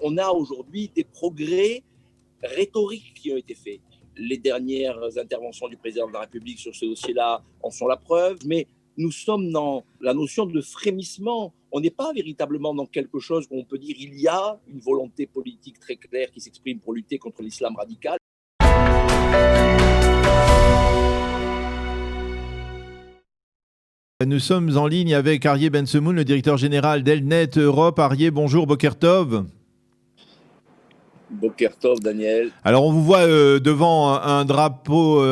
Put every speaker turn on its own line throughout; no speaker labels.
On a aujourd'hui des progrès rhétoriques qui ont été faits. Les dernières interventions du président de la République sur ce dossier-là en sont la preuve, mais nous sommes dans la notion de frémissement. On n'est pas véritablement dans quelque chose où on peut dire il y a une volonté politique très claire qui s'exprime pour lutter contre l'islam radical.
Nous sommes en ligne avec Aryeh Ben-Semoun, le directeur général d'Elnet Europe. Aryeh, bonjour, Boker Tov.
Boker Tov, Daniel.
Alors on vous voit devant un drapeau,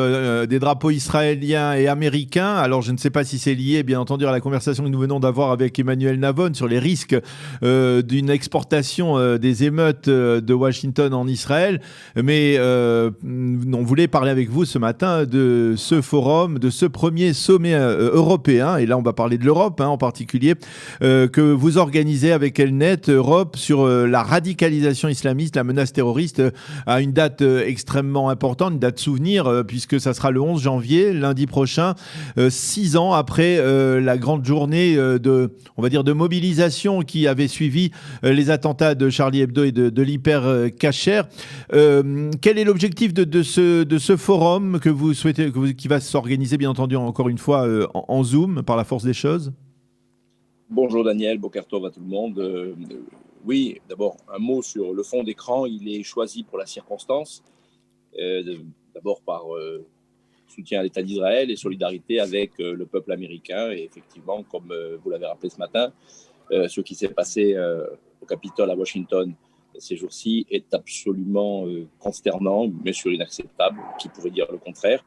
des drapeaux israéliens et américains. Alors je ne sais pas si c'est lié bien entendu à la conversation que nous venons d'avoir avec Emmanuel Navon sur les risques d'une exportation des émeutes de Washington en Israël. Mais on voulait parler avec vous ce matin de ce forum, de ce premier sommet européen, et là on va parler de l'Europe en particulier, que vous organisez avec Elnet Europe sur la radicalisation islamiste, la menace terroriste à une date extrêmement importante, une date souvenir, puisque ça sera le 11 janvier, lundi prochain, 6 ans après la grande journée on va dire de mobilisation qui avait suivi les attentats de Charlie Hebdo et de l'Hyper Cacher. Quel est l'objectif de ce forum que vous souhaitez, qui va s'organiser bien entendu encore une fois en Zoom par la force des choses?
Bonjour Daniel, Boker Tov à tout le monde. Oui, d'abord un mot sur le fond d'écran. Il est choisi pour la circonstance, d'abord par soutien à l'État d'Israël et solidarité avec le peuple américain. Et effectivement, comme vous l'avez rappelé ce matin, ce qui s'est passé au Capitole à Washington ces jours-ci est absolument consternant, bien sûr inacceptable, qui pourrait dire le contraire.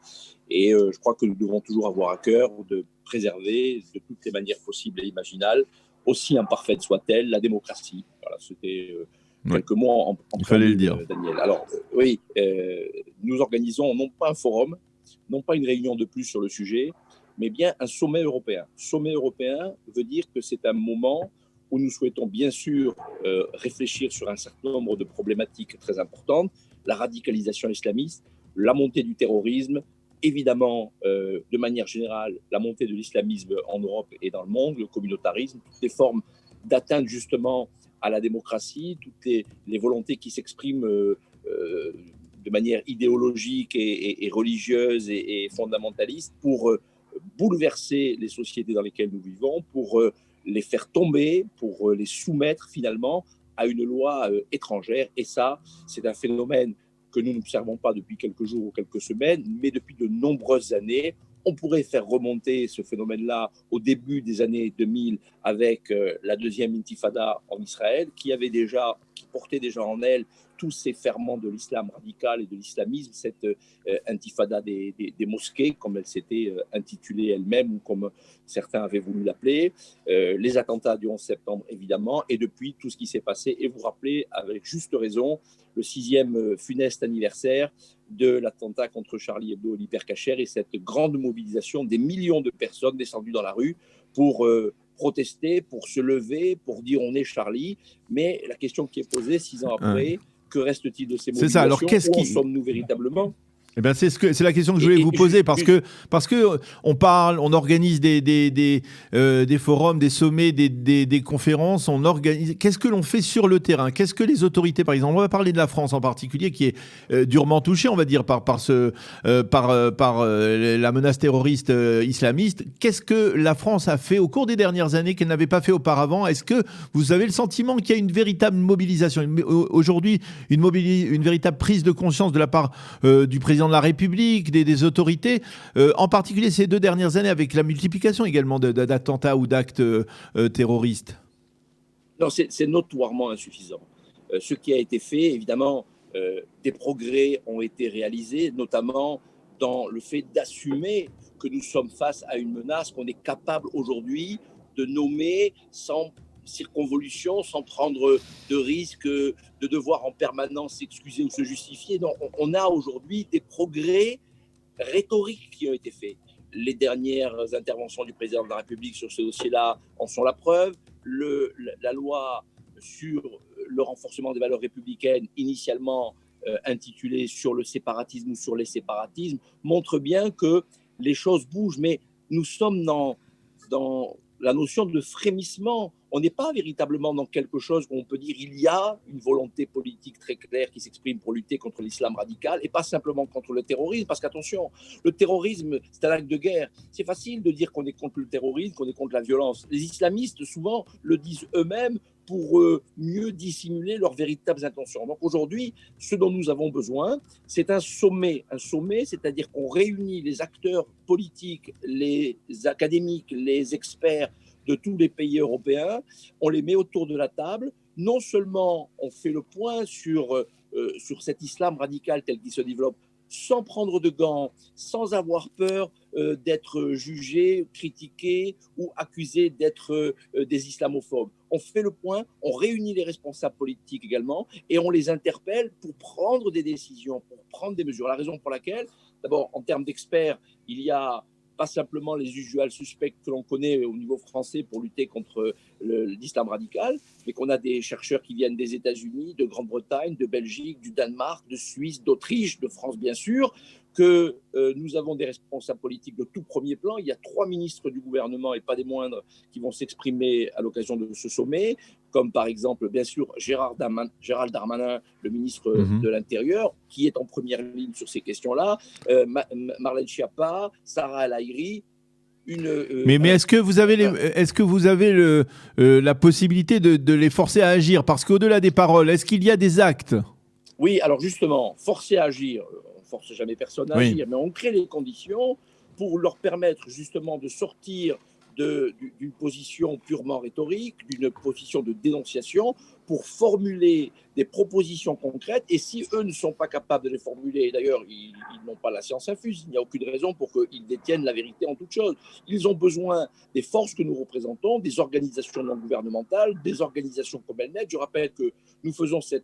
Et je crois que nous devons toujours avoir à cœur de préserver de toutes les manières possibles et imaginables, aussi imparfaite soit-elle, la démocratie. Voilà, c'était quelques mots en
il fallait le dire.
Daniel. Alors, oui, nous organisons non pas un forum, non pas une réunion de plus sur le sujet, mais bien un sommet européen. Sommet européen veut dire que c'est un moment où nous souhaitons bien sûr réfléchir sur un certain nombre de problématiques très importantes, la radicalisation islamiste, la montée du terrorisme, évidemment, de manière générale, la montée de l'islamisme en Europe et dans le monde, le communautarisme, toutes les formes d'atteinte justement à la démocratie, toutes les volontés qui s'expriment de manière idéologique et religieuse et fondamentaliste pour bouleverser les sociétés dans lesquelles nous vivons, pour les faire tomber, pour les soumettre finalement à une loi étrangère. Et ça, c'est un phénomène que nous n'observons pas depuis quelques jours ou quelques semaines, mais depuis de nombreuses années. On pourrait faire remonter ce phénomène-là au début des années 2000 avec la deuxième intifada en Israël, qui portait déjà en elle tous ces ferments de l'islam radical et de l'islamisme, cette intifada des mosquées, comme elle s'était intitulée elle-même, ou comme certains avaient voulu l'appeler, les attentats du 11 septembre, évidemment, et depuis tout ce qui s'est passé. Et vous rappelez, avec juste raison, le 6e funeste anniversaire de l'attentat contre Charlie Hebdo et l'Hyper Cacher, et cette grande mobilisation des millions de personnes descendues dans la rue pour protester, pour se lever, pour dire on est Charlie. Mais la question qui est posée 6 ans après, que reste-t-il de ces mobilisations?
C'est ça. Alors,
où en sommes-nous véritablement?
Eh ben c'est la question que je voulais vous poser parce que on parle, on organise des forums, des sommets, des conférences, on organise. Qu'est-ce que l'on fait sur le terrain? Qu'est-ce que les autorités, par exemple, on va parler de la France en particulier, qui est durement touchée, on va dire, par la menace terroriste islamiste. Qu'est-ce que la France a fait au cours des dernières années qu'elle n'avait pas fait auparavant? Est-ce que vous avez le sentiment qu'il y a une véritable mobilisation aujourd'hui, une véritable prise de conscience de la part du président de la République, des autorités, en particulier ces 2 dernières années, avec la multiplication également d'attentats ou d'actes terroristes?
Non, c'est notoirement insuffisant. Ce qui a été fait, évidemment, des progrès ont été réalisés, notamment dans le fait d'assumer que nous sommes face à une menace qu'on est capable aujourd'hui de nommer sans circonvolution, sans prendre de risque, de devoir en permanence s'excuser ou se justifier. Non, on a aujourd'hui des progrès rhétoriques qui ont été faits. Les dernières interventions du président de la République sur ce dossier-là en sont la preuve. La loi sur le renforcement des valeurs républicaines, initialement intitulée sur le séparatisme ou sur les séparatismes, montre bien que les choses bougent, mais nous sommes dans la notion de frémissement. on n'est pas véritablement dans quelque chose où on peut dire il y a une volonté politique très claire qui s'exprime pour lutter contre l'islam radical et pas simplement contre le terrorisme. Parce qu'attention, le terrorisme, c'est un acte de guerre. C'est facile de dire qu'on est contre le terrorisme, qu'on est contre la violence. Les islamistes, souvent, le disent eux-mêmes pour mieux dissimuler leurs véritables intentions. Donc aujourd'hui, ce dont nous avons besoin, c'est un sommet, c'est-à-dire qu'on réunit les acteurs politiques, les académiques, les experts de tous les pays européens, on les met autour de la table. Non seulement on fait le point sur cet islam radical tel qu'il se développe, sans prendre de gants, sans avoir peur d'être jugé, critiqué ou accusé d'être des islamophobes. On fait le point, on réunit les responsables politiques également et on les interpelle pour prendre des décisions, pour prendre des mesures. La raison pour laquelle, d'abord, en termes d'experts, il y a pas simplement les usual suspects que l'on connaît au niveau français pour lutter contre l'islam radical, mais qu'on a des chercheurs qui viennent des États-Unis, de Grande-Bretagne, de Belgique, du Danemark, de Suisse, d'Autriche, de France bien sûr, que nous avons des responsables politiques de tout premier plan. Il y a 3 ministres du gouvernement, et pas des moindres, qui vont s'exprimer à l'occasion de ce sommet, comme par exemple, bien sûr, Gérald Darmanin, le ministre de l'Intérieur, qui est en première ligne sur ces questions-là, Marlène Schiappa, Sarah El Haïry.
Mais est-ce que vous avez la possibilité de les forcer à agir? Parce qu'au-delà des paroles, est-ce qu'il y a des actes?
Oui, alors justement, forcer à agir, on ne force jamais personne à agir, mais on crée les conditions pour leur permettre justement de sortir d'une position purement rhétorique, d'une position de dénonciation, pour formuler des propositions concrètes. Et si eux ne sont pas capables de les formuler, et d'ailleurs, ils n'ont pas la science infuse, il n'y a aucune raison pour qu'ils détiennent la vérité en toute chose. Ils ont besoin des forces que nous représentons, des organisations non gouvernementales, des organisations comme Elnet. Je rappelle que nous faisons ce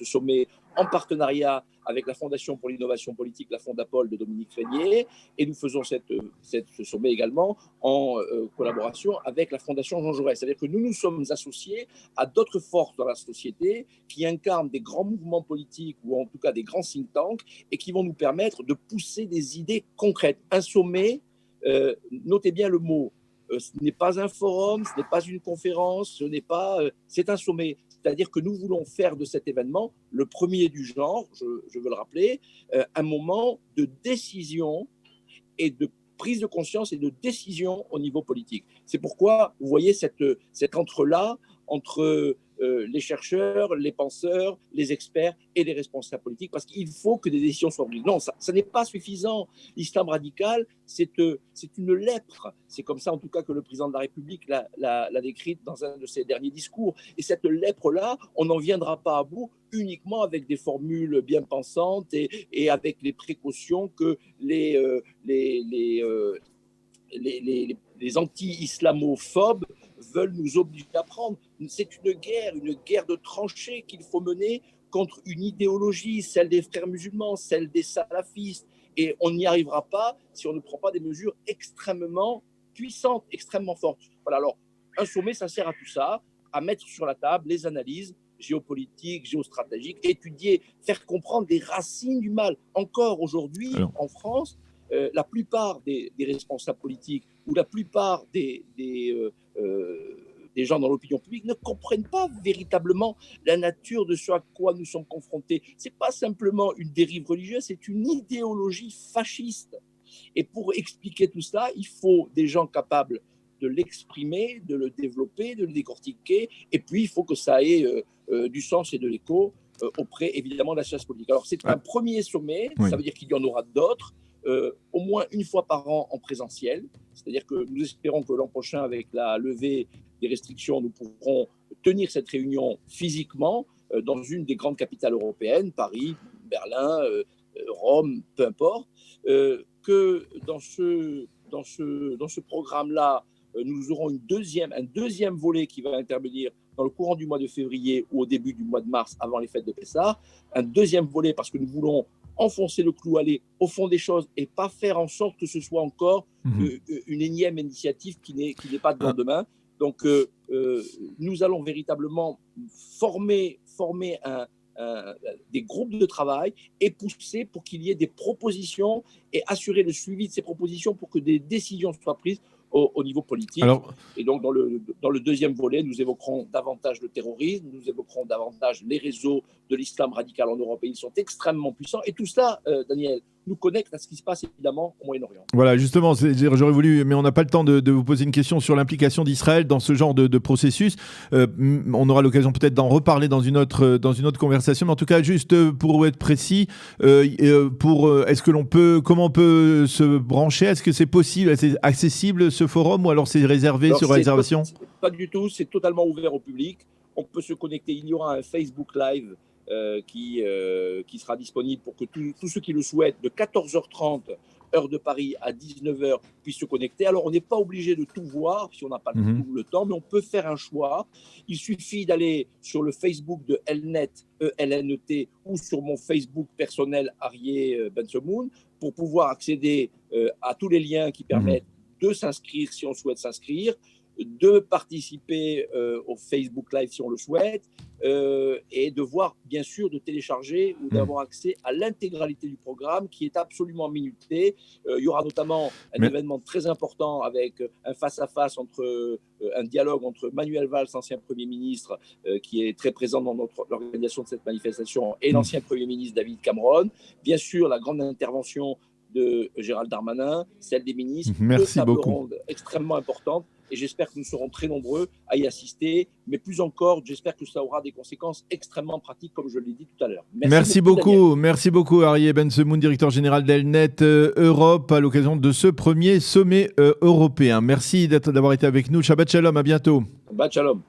sommet en partenariat avec la Fondation pour l'innovation politique, la Fondapol de Dominique Régnier, et nous faisons ce sommet également en collaboration avec la Fondation Jean Jaurès. C'est-à-dire que nous nous sommes associés à d'autres forces dans la société qui incarnent des grands mouvements politiques ou en tout cas des grands think tanks et qui vont nous permettre de pousser des idées concrètes. Un sommet, notez bien le mot, ce n'est pas un forum, ce n'est pas une conférence, c'est un sommet. C'est-à-dire que nous voulons faire de cet événement, le premier du genre, je veux le rappeler, un moment de décision et de prise de conscience et de décision au niveau politique. C'est pourquoi vous voyez cet entre-là entre les chercheurs, les penseurs, les experts et les responsables politiques, parce qu'il faut que des décisions soient prises. Non, ça n'est pas suffisant. L'islam radical, c'est une lèpre. C'est comme ça, en tout cas, que le président de la République l'a décrite dans un de ses derniers discours. Et cette lèpre-là, on n'en viendra pas à bout uniquement avec des formules bien pensantes et avec les précautions que les anti-islamophobes veulent nous obliger à prendre. C'est une guerre de tranchées qu'il faut mener contre une idéologie, celle des frères musulmans, celle des salafistes. Et on n'y arrivera pas si on ne prend pas des mesures extrêmement puissantes, extrêmement fortes. Voilà, alors, un sommet, ça sert à tout ça, à mettre sur la table les analyses géopolitiques, géostratégiques, étudier, faire comprendre les racines du mal. Encore aujourd'hui, en France, la plupart des responsables politiques ou la plupart des gens dans l'opinion publique ne comprennent pas véritablement la nature de ce à quoi nous sommes confrontés. Ce n'est pas simplement une dérive religieuse, c'est une idéologie fasciste. Et pour expliquer tout ça, il faut des gens capables de l'exprimer, de le développer, de le décortiquer, et puis il faut que ça ait du sens et de l'écho auprès, évidemment, de la science politique. Alors, c'est un premier sommet, ça veut dire qu'il y en aura d'autres, au moins une fois par an en présentiel, c'est-à-dire que nous espérons que l'an prochain, avec la levée des restrictions, nous pourrons tenir cette réunion physiquement dans une des grandes capitales européennes, Paris, Berlin, Rome, peu importe, que dans ce programme-là, nous aurons un deuxième volet qui va intervenir dans le courant du mois de février ou au début du mois de mars, avant les fêtes de Pessah. Un deuxième volet parce que nous voulons enfoncer le clou, aller au fond des choses et pas faire en sorte que ce soit encore une énième initiative qui n'est pas de lendemain. Donc, nous allons véritablement former des groupes de travail et pousser pour qu'il y ait des propositions et assurer le suivi de ces propositions pour que des décisions soient prises au niveau politique.
Alors,
et donc, dans le deuxième volet, nous évoquerons davantage le terrorisme, nous évoquerons davantage les réseaux de l'islam radical en Europe, et ils sont extrêmement puissants. Et tout cela, Daniel, nous connecte à ce qui se passe évidemment au Moyen-Orient.
voilà, justement, j'aurais voulu, mais on n'a pas le temps de vous poser une question sur l'implication d'Israël dans ce genre de processus. On aura l'occasion peut-être d'en reparler dans une autre conversation. Mais en tout cas, juste pour être précis, est-ce que comment on peut se brancher? Est-ce que c'est possible, est-ce accessible ce forum, ou alors c'est réservé sur réservation?
Pas du tout, c'est totalement ouvert au public. On peut se connecter. Il y aura un Facebook Live qui sera disponible pour que tous ceux qui le souhaitent, de 14h30 heure de Paris à 19h, puissent se connecter. Alors, on n'est pas obligé de tout voir si on n'a pas le temps, mais on peut faire un choix. Il suffit d'aller sur le Facebook de Elnet, ELNET, ou sur mon Facebook personnel, Arié Bensemoun, pour pouvoir accéder à tous les liens qui permettent de s'inscrire si on souhaite s'inscrire, de participer au Facebook Live si on le souhaite, et de voir, bien sûr, de télécharger ou d'avoir accès à l'intégralité du programme qui est absolument minuté. Il y aura notamment un événement très important avec un face-à-face un dialogue entre Manuel Valls, ancien Premier ministre, qui est très présent dans l'organisation de cette manifestation, et l'ancien Premier ministre David Cameron. Bien sûr, la grande intervention de Gérald Darmanin, celle des ministres, deux tables rondes extrêmement importantes. Et j'espère que nous serons très nombreux à y assister. Mais plus encore, j'espère que ça aura des conséquences extrêmement pratiques, comme je l'ai dit tout à l'heure.
Merci beaucoup, Arié Bensemoun, directeur général d'Elnet Europe, à l'occasion de ce premier sommet européen. Merci d'avoir été avec nous. Shabbat Shalom, à bientôt.
Shabbat Shalom.